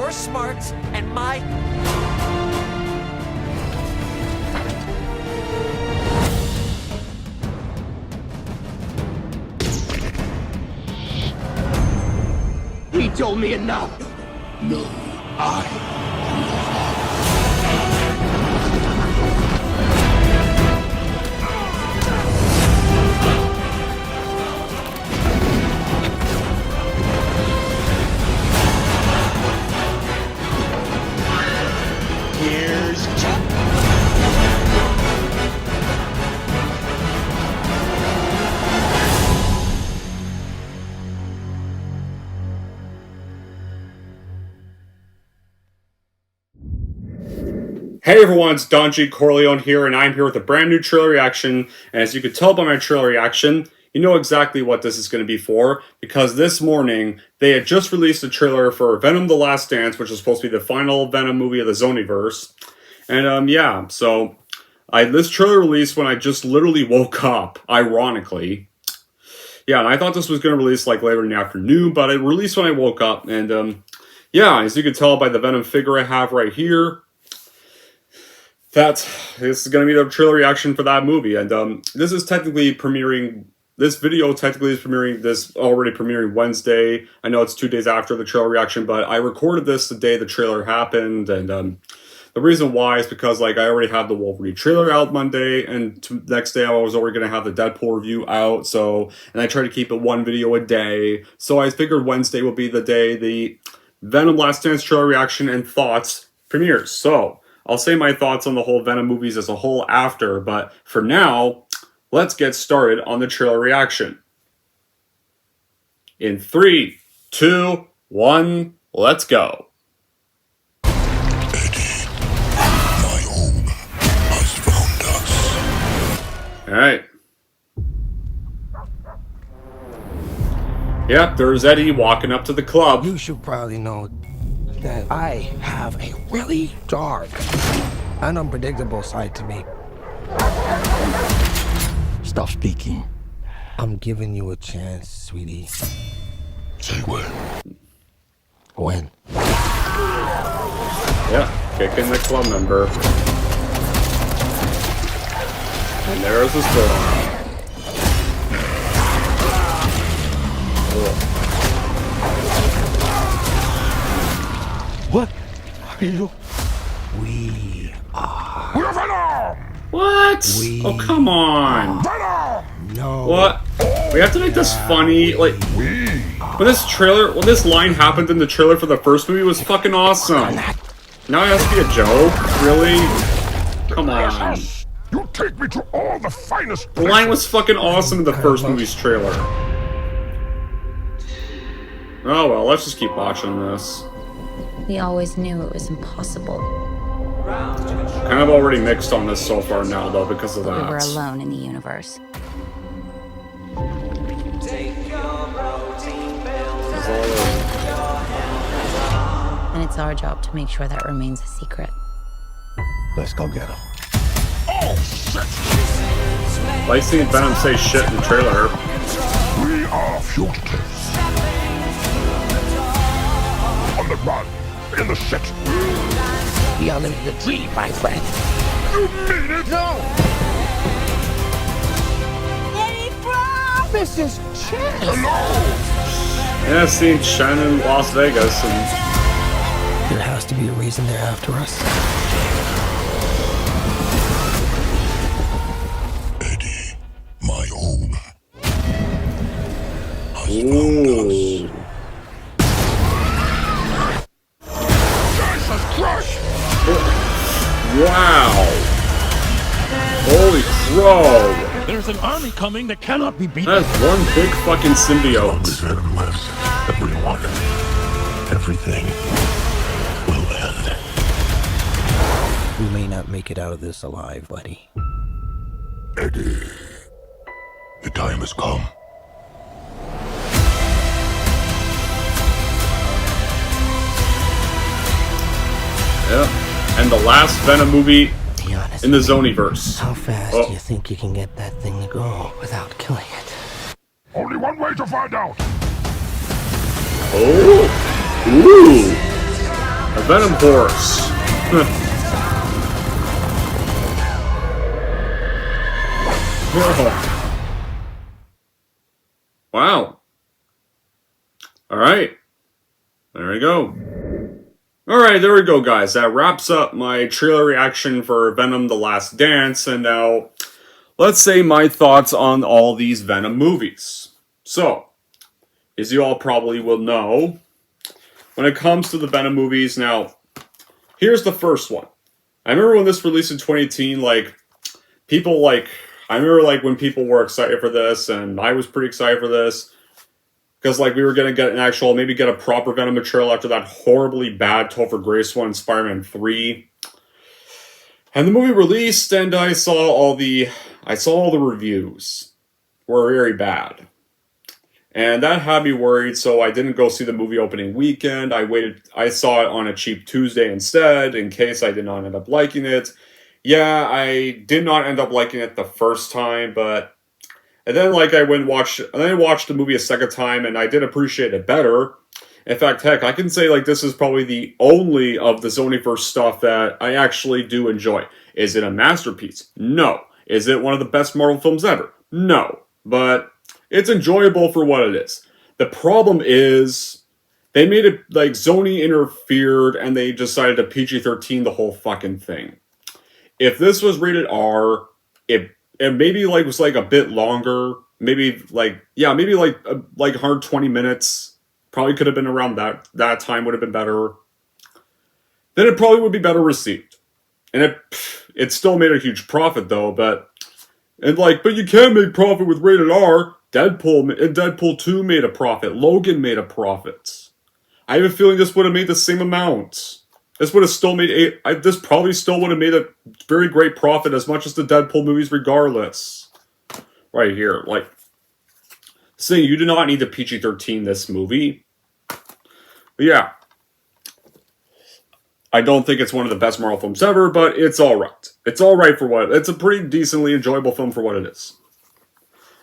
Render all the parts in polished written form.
your smarts and my... He told me enough. No, I. Here's Chuck. Hey everyone, it's Don G. Corleone here, and I'm here with a brand new trailer reaction. And as you can tell by my trailer reaction, you know exactly what this is going to be for, because this morning they had just released a trailer for Venom: The Last Dance, which is supposed to be the final Venom movie of the Sonyverse. And yeah, so this trailer released when I just literally woke up, ironically. Yeah, and I thought this was going to release like later in the afternoon, but it released when I woke up. And yeah, as you can tell by the Venom figure I have right here, this is going to be the trailer reaction for that movie. And this is technically premiering, this video technically is already premiering Wednesday. I know it's 2 days after the trailer reaction, but I recorded this the day the trailer happened. And the reason why is because like I already had the Wolverine trailer out Monday, and next day I was already going to have the Deadpool review out. So, and I try to keep it one video a day. So I figured Wednesday would be the day the Venom Last Dance trailer reaction and thoughts premieres. So I'll say my thoughts on the whole Venom movies as a whole after, but for now, let's get started on the trailer reaction. In 3, 2, 1, let's go. Eddie, my home has found us. Alright. Yep, there's Eddie walking up to the club. You should probably know that I have a really dark and unpredictable side to me. Stop speaking. I'm giving you a chance, sweetie. Say when. When? Yeah, kicking the club member. And there's his girl. What are you? We are. We're Venom! What? Oh, come on. Venom! No. What? We have to make this funny. Like, when this line happened in the trailer for the first movie, it was fucking awesome. Now it has to be a joke? Really? Come on. You take me to all the finest The line was fucking awesome in the first movie's trailer. Oh well, let's just keep watching this. We always knew it was impossible. Kind of already mixed on this so far now, though, because of that. We were alone in the universe. And it's our job to make sure that remains a secret. Let's go get him. Oh, shit! Like seeing Venom say shit in the trailer. We are fugitives. On the run. In the shit. Beyond the dream, my friend. You mean it? No! Mrs. Chen! Hello! Yeah, seeing Chen in Las Vegas and... There has to be a reason they're after us. Eddie, my home has found us. Ooh. Jesus Christ! Wow. Holy crow. There's an army coming that cannot be beaten. That's one big fucking As long as symbiote. Venom lives, everyone, everything will end. We may not make it out of this alive, buddy. Eddie, the time has come. Yeah. And the last Venom movie Be honest in the with me. Sonyverse. How fast Oh. do you think you can get that thing to go without killing it? Only one way to find out. Oh. Ooh. A Venom horse. Wow. Alright. There we go. Alright, there we go, guys. That wraps up my trailer reaction for Venom: The Last Dance, and now let's say my thoughts on all these Venom movies. So, as you all probably will know, when it comes to the Venom movies, now, here's the first one. I remember when this released in 2018, like, people, like, I remember, like, when people were excited for this, and I was pretty excited for this, because, like, we were going to get an actual, maybe get a proper Venom material after that horribly bad Topher Grace one in Spider-Man 3. And the movie released, and I saw all the reviews were very bad. And that had me worried, so I didn't go see the movie opening weekend. I saw it on a cheap Tuesday instead, in case I did not end up liking it. Yeah, I did not end up liking it the first time, but... And then, like, I watched the movie a second time, and I did appreciate it better. In fact, heck, I can say, like, this is probably the only of the Sonyverse stuff that I actually do enjoy. Is it a masterpiece? No. Is it one of the best Marvel films ever? No. But... it's enjoyable for what it is. The problem is, they made it, like, Sony interfered and they decided to PG-13 the whole fucking thing. If this was rated R, it maybe, like, was, like, a bit longer. Maybe, like, yeah, maybe, like 120 minutes. Probably could have been around that time would have been better. Then it probably would be better received. And it still made a huge profit, though, but... and, like, but you can't make profit with rated R. Deadpool 2 made a profit. Logan made a profit. I have a feeling this would have made the same amount. This would have still made this probably still would have made a very great profit as much as the Deadpool movies regardless. Right here. Like, saying you do not need to PG-13 this movie. But yeah. I don't think it's one of the best Marvel films ever, but it's alright. It's alright for what... it's a pretty decently enjoyable film for what it is.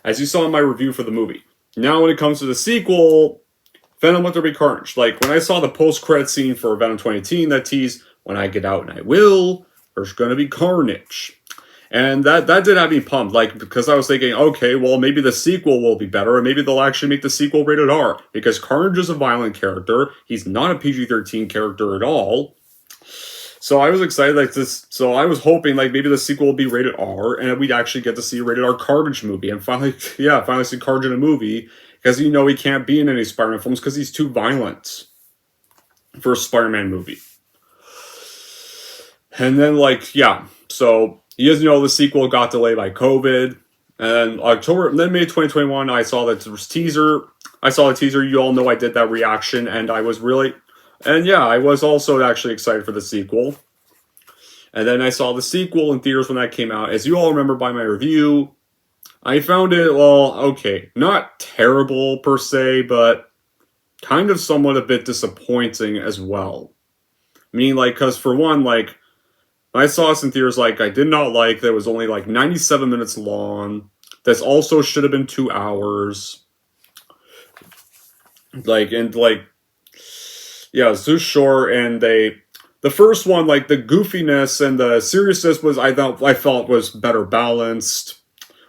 As you saw in my review for the movie. Now when it comes to the sequel, Venom Let There Be Carnage. Like, when I saw the post-credit scene for Venom 2018 that teased, when I get out and I will, there's gonna be carnage. And that did have me pumped, like, because I was thinking, okay, well, maybe the sequel will be better, or maybe they'll actually make the sequel rated R. Because Carnage is a violent character, he's not a PG-13 character at all. So I was excited like this. So I was hoping like maybe the sequel will be rated R and we'd actually get to see a rated R Carnage movie. And finally see Carnage in a movie. Because you know he can't be in any Spider-Man films because he's too violent for a Spider-Man movie. And then like, yeah. So you guys know the sequel got delayed by COVID. And then May 2021, I saw the teaser. You all know I did that reaction and I was really... and yeah, I was also actually excited for the sequel. And then I saw the sequel in theaters when that came out. As you all remember by my review, I found it, well, okay, not terrible per se, but kind of somewhat a bit disappointing as well. I mean, like, because for one, like, I saw this in theaters, like, I did not like that it was only, like, 97 minutes long. This also should have been 2 hours. Like, and, like, yeah, it's too short, and the first one, like, the goofiness and the seriousness was, I felt was better balanced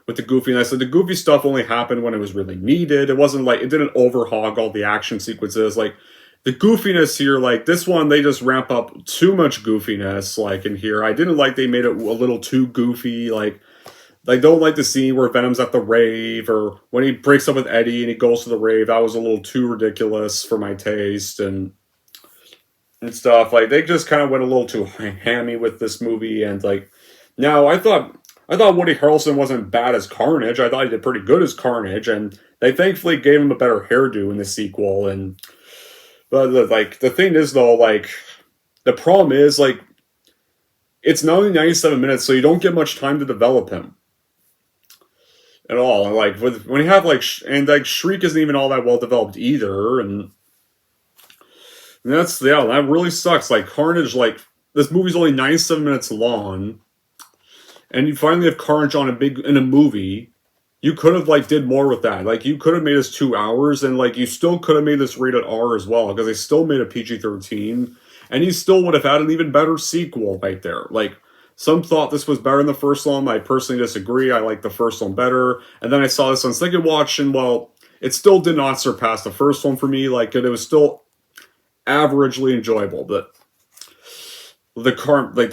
with the goofiness. And the goofy stuff only happened when it was really needed. It wasn't like, it didn't overhog all the action sequences. Like, the goofiness here, like, this one, they just ramp up too much goofiness, like, in here. I didn't like they made it a little too goofy, like, don't like the scene where Venom's at the rave, or when he breaks up with Eddie and he goes to the rave. That was a little too ridiculous for my taste, and stuff. Like, they just kind of went a little too hammy with this movie, and, like, now, I thought Woody Harrelson wasn't bad as Carnage. I thought he did pretty good as Carnage, and they thankfully gave him a better hairdo in the sequel, but, like, the thing is, though, like, the problem is, like, it's not only 97 minutes, so you don't get much time to develop him. At all. And, like, when you have, like, and, like, Shriek isn't even all that well developed either, and that's, yeah, that really sucks. Like, Carnage, like, this movie's only 97 minutes long, and you finally have Carnage in a movie. You could have, like, did more with that. Like, you could have made this 2 hours, and, like, you still could have made this rated R as well, because they still made a PG-13, and he still would have had an even better sequel right there. Like, some thought this was better than the first one. I personally disagree. I like the first one better. And then I saw this on second watch, and well, it still did not surpass the first one for me. Like, it was still averagely enjoyable, but the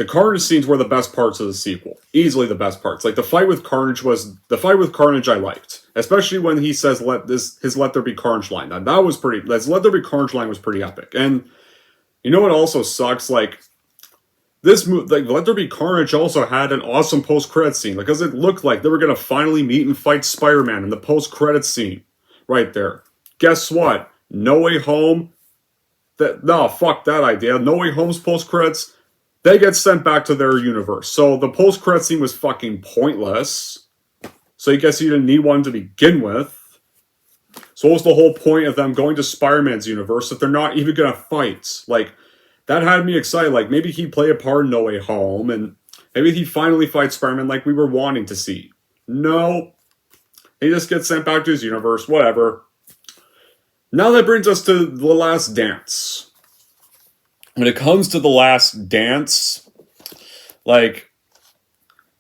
Carnage scenes were the best parts of the sequel. Easily the best parts. Like, the fight with Carnage I liked. Especially when he says his Let There Be Carnage line. That was pretty, his Let There Be Carnage line was pretty epic. And you know what also sucks? Like, this movie, like, Let There Be Carnage also had an awesome post-credit scene. Because it looked like they were going to finally meet and fight Spider-Man in the post-credit scene. Right there. Guess what? No Way Home. Fuck that idea. No Way Home's post-credits, they get sent back to their universe. So the post-credit scene was fucking pointless. So I guess you didn't need one to begin with. So what was the whole point of them going to Spider-Man's universe if they're not even gonna fight? Like, that had me excited. Like, maybe he'd play a part in No Way Home, and maybe he'd finally fight Spider-Man like we were wanting to see. No. He just gets sent back to his universe, whatever. Now that brings us to The Last Dance. When it comes to The Last Dance, like,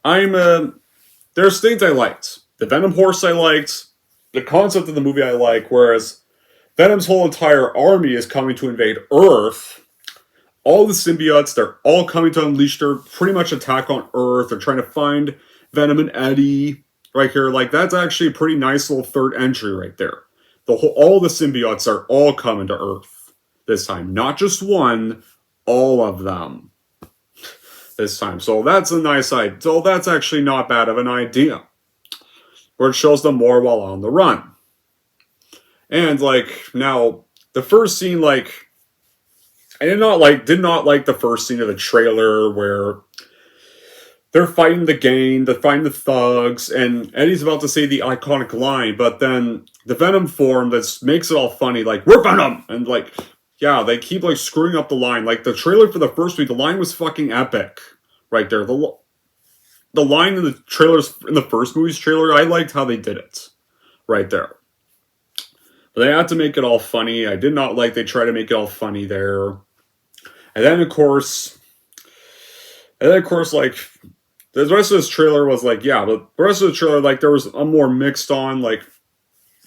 there's things I liked. The Venom horse I liked. The concept of the movie I like, whereas Venom's whole entire army is coming to invade Earth. All the symbiotes, they're all coming to unleash their pretty much attack on Earth. They're trying to find Venom and Eddie right here. Like, that's actually a pretty nice little third entry right there. All the symbiotes are all coming to Earth this time. Not just one, all of them this time. So that's a nice idea. So that's actually not bad of an idea. Where it shows them more while on the run. And, like, now, the first scene, like, I did not like the first scene of the trailer where they're fighting the gang, they're fighting the thugs, and Eddie's about to say the iconic line, but then the Venom form that makes it all funny, like, we're Venom! And, like, yeah, they keep, like, screwing up the line. Like, the trailer for the first week, the line was fucking epic. Right there. The line in the trailers, in the first movie's trailer, I liked how they did it. Right there. But they had to make it all funny. I did not like they tried to make it all funny there. And then, of course, like, the rest of this trailer was like, yeah, but the rest of the trailer, like, there was a more mixed on, like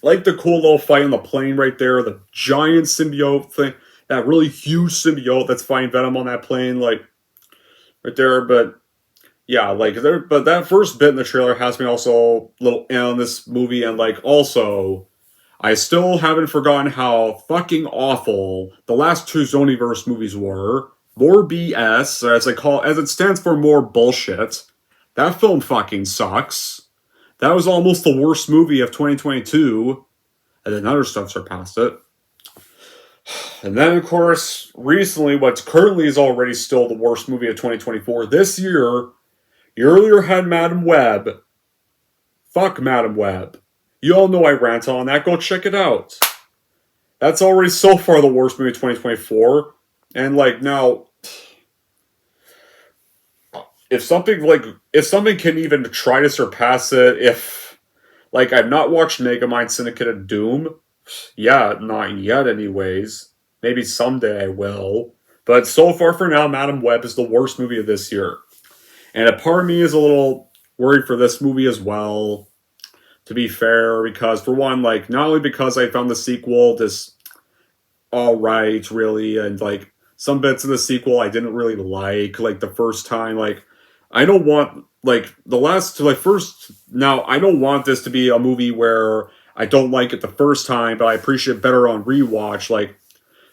the cool little fight on the plane right there, the giant symbiote thing, that really huge symbiote that's fighting Venom on that plane, like, right there, but, yeah, like, but that first bit in the trailer has me also a little in on this movie, and, like, also, I still haven't forgotten how fucking awful the last two Sonyverse movies were. More BS, as it stands for more bullshit. That film fucking sucks. That was almost the worst movie of 2022. And then other stuff surpassed it. And then, of course, recently, what's currently is already still the worst movie of 2024. This year, you earlier had Madame Web. Fuck Madame Web. You all know I rant on that. Go check it out. That's already so far the worst movie of 2024. And, like, now, if something can even try to surpass it, like, I've not watched Megamind Syndicate of Doom. Yeah, not yet anyways. Maybe someday I will. But so far for now, Madame Web is the worst movie of this year. And a part of me is a little worried for this movie as well, to be fair, because for one, like, not only because I found the sequel just alright, really, and, like, some bits of the sequel I didn't really like the first time, like, I don't want, like, I don't want this to be a movie where I don't like it the first time, but I appreciate it better on rewatch. Like,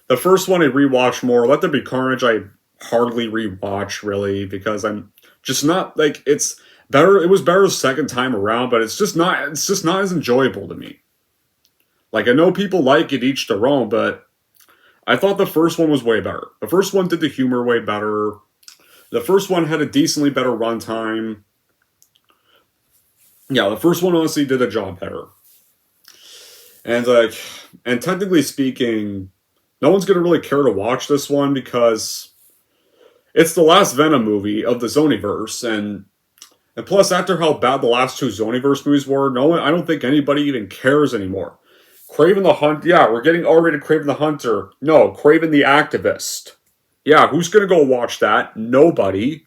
the first one I rewatched more. Let There Be Carnage I hardly rewatch, really, because I'm just not, like, it's better, it was better the second time around, but it's just not as enjoyable to me. Like, I know people like it, each their own, but I thought the first one was way better. The first one did the humor way better. The first one had a decently better runtime. Yeah, the first one honestly did a job better. And, like, and technically speaking, no one's gonna really care to watch this one because it's the last Venom movie of the Sonyverse, and plus, after how bad the last two Sonyverse movies were, I don't think anybody even cares anymore. Kraven the Hunter, yeah, we're getting R-rated Kraven the Hunter. No, Kraven the Activist. Yeah, who's gonna go watch that? Nobody.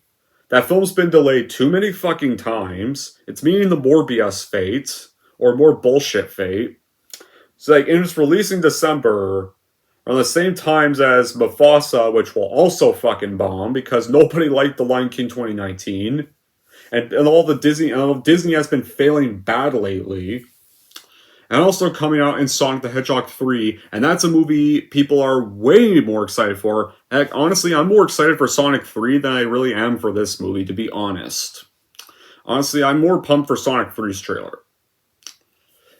That film's been delayed too many fucking times. It's meaning the Morbius fate, or more bullshit fate. It's like, and it's releasing December, around the same times as Mufasa, which will also fucking bomb, because nobody liked The Lion King 2019. And all the Disney has been failing bad lately. And also coming out in Sonic the Hedgehog 3, and that's a movie people are way more excited for. Heck, honestly, I'm more excited for Sonic 3 than I really am for this movie, to be honest. Honestly, I'm more pumped for Sonic 3's trailer.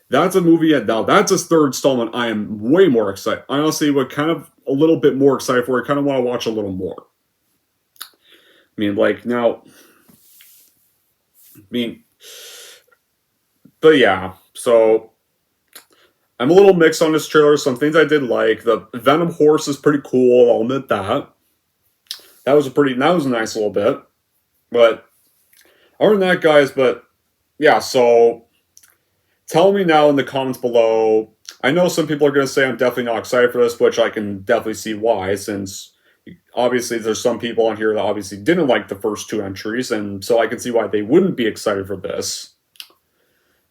That's a movie, now that's a third installment I am way more excited. I honestly would kind of a little bit more excited for. I kind of want to watch a little more. I mean, like, now... But yeah, so... I'm a little mixed on this trailer. Some things I did like. The Venom horse is pretty cool, I'll admit that. That was a nice little bit. But, other than that, guys, but... Yeah, so... Tell me now in the comments below. I know some people are going to say I'm definitely not excited for this, which I can definitely see why, since obviously there's some people on here that obviously didn't like the first two entries, and so I can see why they wouldn't be excited for this.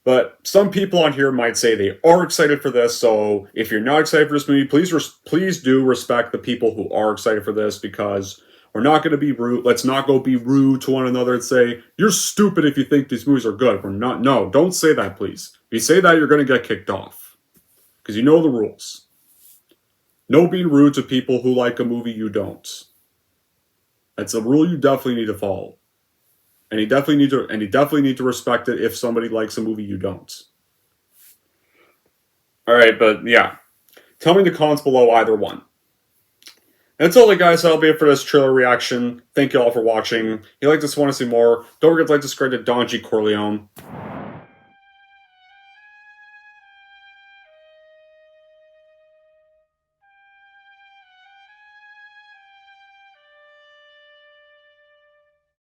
But some people on here might say they are excited for this, so if you're not excited for this movie, please do respect the people who are excited for this, because we're not going to be rude. Let's not go be rude to one another and say, you're stupid if you think these movies are good. We're not. No, don't say that, please. If you say that, you're going to get kicked off. Because you know the rules. No being rude to people who like a movie you don't. That's a rule you definitely need to follow. And you definitely need to respect it if somebody likes a movie you don't. Alright, but yeah. Tell me in the comments below either one. That's all, guys. That'll be it for this trailer reaction. Thank you all for watching. If you like this, want to see more, don't forget to like, subscribe to Don G. Corleone.